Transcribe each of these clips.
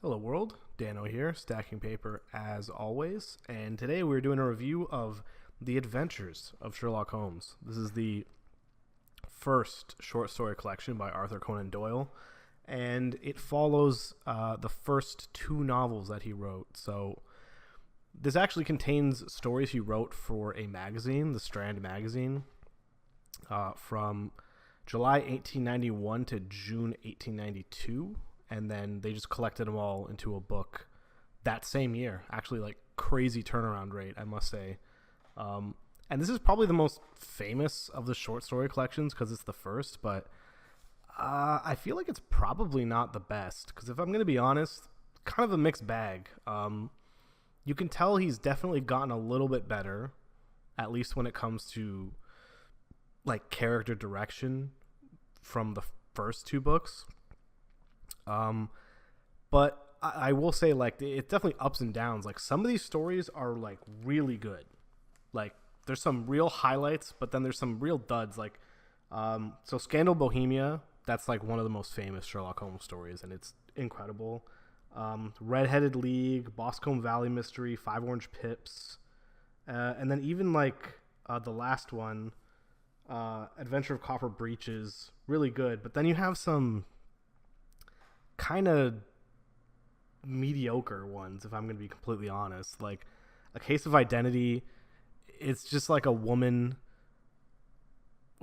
Hello world, Dano here, stacking paper as always, and today we're doing a review of The Adventures of Sherlock Holmes. This is the first short story collection by Arthur Conan Doyle, and it follows the first two novels that he wrote. So this actually contains stories he wrote for a magazine, the Strand magazine, from July 1891 to June 1892, and then they just collected them all into a book that same year. Actually, like, crazy turnaround rate, I must say. And this is probably the most famous of the short story collections because it's the first, but I feel like it's probably not the best because if I'm going to be honest, kind of a mixed bag. You can tell he's definitely gotten a little bit better, at least when it comes to like character direction from the first two books. But I will say, like, it's definitely ups and downs. Like, some of these stories are like really good. Like, there's some real highlights, but then there's some real duds. Like, so Scandal Bohemia, that's like one of the most famous Sherlock Holmes stories, and it's incredible. Red-Headed League, Boscombe Valley Mystery, Five Orange Pips, and then even like the last one, Adventure of Copper Breeches, really good. But then you have some kind of mediocre ones, if I'm going to be completely honest. Like A Case of Identity, it's just like a woman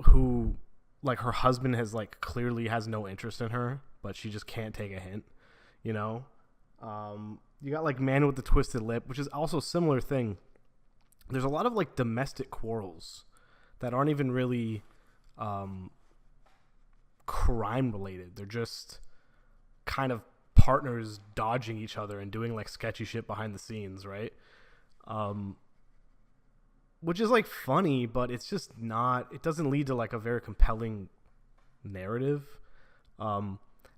who, like, her husband has like clearly has no interest in her, but she just can't take a hint, you know. You got like Man with the Twisted Lip, which is also a similar thing. There's a lot of like domestic quarrels that aren't even really crime related. They're just kind of partners dodging each other and doing like sketchy shit behind the scenes, right? Which is like funny, but it's just not, it doesn't lead to like a very compelling narrative.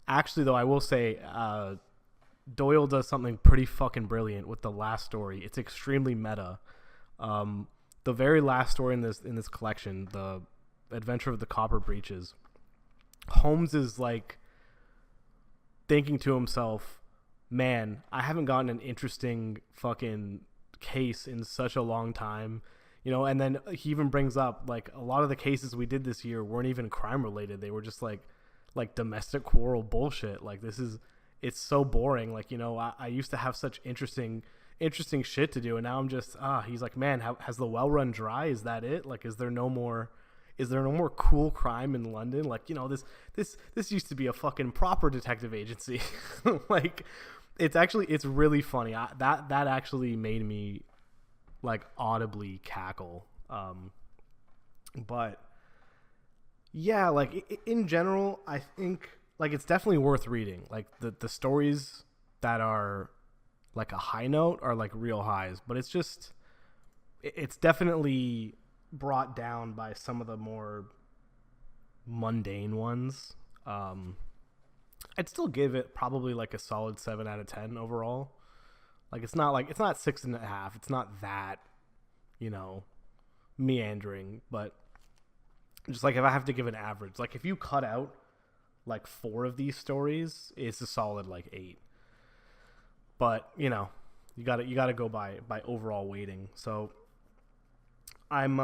Actually though, I will say Doyle does something pretty fucking brilliant with the last story. It's extremely meta. The very last story in this collection, the Adventure of the Copper Breeches, Holmes is like thinking to himself, man, I haven't gotten an interesting fucking case in such a long time, you know. And then he even brings up like a lot of the cases we did this year weren't even crime related. They were just like domestic quarrel bullshit. Like, it's so boring. Like, you know, I used to have such interesting shit to do, and now I'm just he's like, man, has the well run dry? Is that it? Like, is there no more cool crime in London? Like, you know, this used to be a fucking proper detective agency. Like, it's really funny. That actually made me like audibly cackle. But yeah, like in general, I think like it's definitely worth reading. Like the stories that are like a high note are like real highs, but it's definitely brought down by some of the more mundane ones. I'd still give it probably like a solid 7 out of 10 overall. Like, it's not 6.5. It's not that, you know, meandering, but just like if I have to give an average, like if you cut out like 4 of these stories, it's a solid like 8. But, you know, you gotta go by overall weighting. So I'm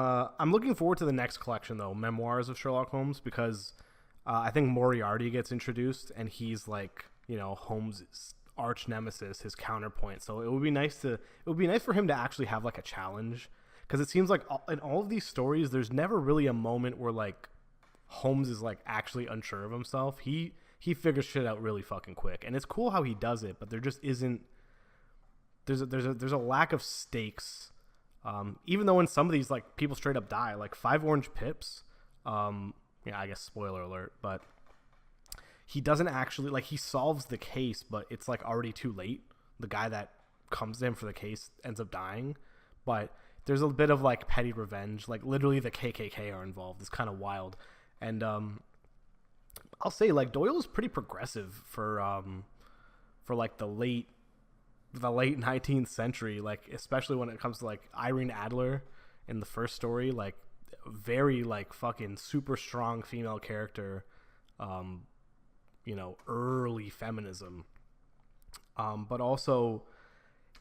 looking forward to the next collection though, Memoirs of Sherlock Holmes, because I think Moriarty gets introduced, and he's like, you know, Holmes' arch nemesis, his counterpoint. So it would be nice for him to actually have like a challenge, because it seems like in all of these stories, there's never really a moment where like Holmes is like actually unsure of himself. He figures shit out really fucking quick, and it's cool how he does it. But there just isn't. There's a lack of stakes. Even though in some of these, like, people straight up die, like Five Orange Pips. Yeah, I guess spoiler alert, but he doesn't actually, like, he solves the case, but it's like already too late. The guy that comes in for the case ends up dying, but there's a bit of like petty revenge. Like, literally the KKK are involved. It's kind of wild. And I'll say, like, Doyle is pretty progressive for like the late 19th century, like, especially when it comes to like Irene Adler in the first story. Like, very like fucking super strong female character, you know, early feminism. but also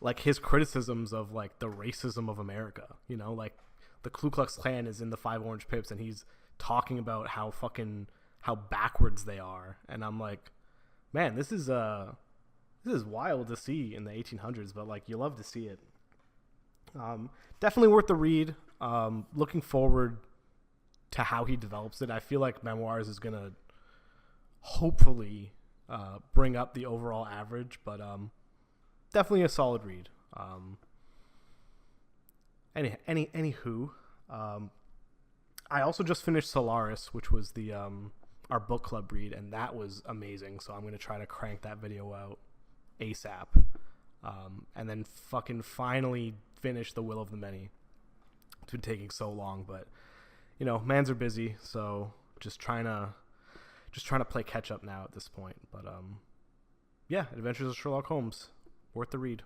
like his criticisms of like the racism of America. You know, like the Ku Klux Klan is in the Five Orange Pips, and he's talking about how backwards they are, and I'm like, man, this is wild to see in the 1800s, but like you love to see it. Definitely worth the read. Looking forward to how he develops it. I feel like Memoirs is gonna hopefully bring up the overall average, but definitely a solid read. Anywho, I also just finished Solaris, which was the our book club read, and that was amazing. So I'm gonna try to crank that video out ASAP, and then fucking finally finish The Will of the Many. It's been taking so long, but you know, mans are busy, so just trying to play catch up now at this point. But yeah, Adventures of Sherlock Holmes, worth the read.